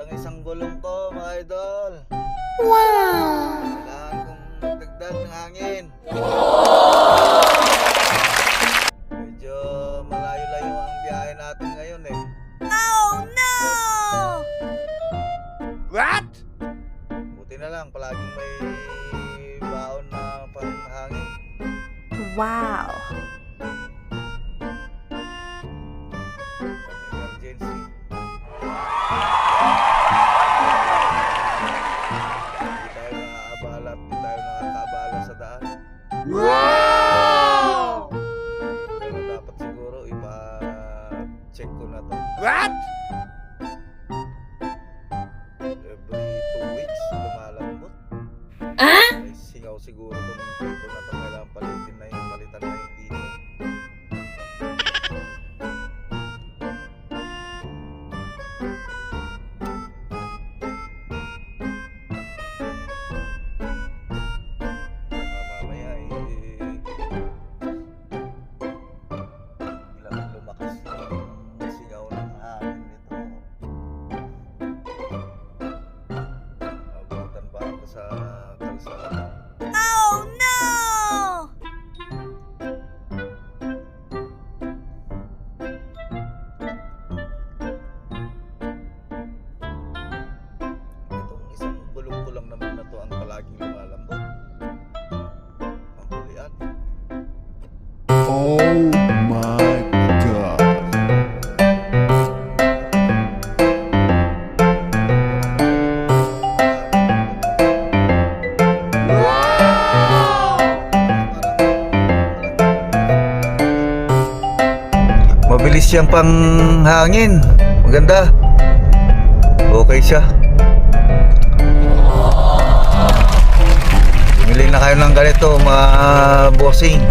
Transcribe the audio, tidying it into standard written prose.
Itong isang gulong ko, mga idol. Wow! Kailangan kong magdagdag ng hangin. Medyo malayo-layo ang biyahe natin ngayon eh. Oh no! What? Buti na lang, palaging may baon na panghangin. Wow! Emergency. Hindi tayo naaabala at hindi tayo nakakabala sa daan. Wow! Pero dapat siguro ipa-check ko na to. What? Every 2 weeks, lumalambot. Ah? May singaw siguro itong dito na to. Kailangan palitan na yung dito. Mamaya biglang lumakas yung singaw ng hangin nito. Abutan ba ako sa kalsada? Oh no! Itong isang gulong ko lang naman na to ang palaging lumalambot. Ang hulian. Oh my God. Mabilis siyang panghangin. Maganda. Okay siya. Bumili na kayo ng ganito, mga bossing.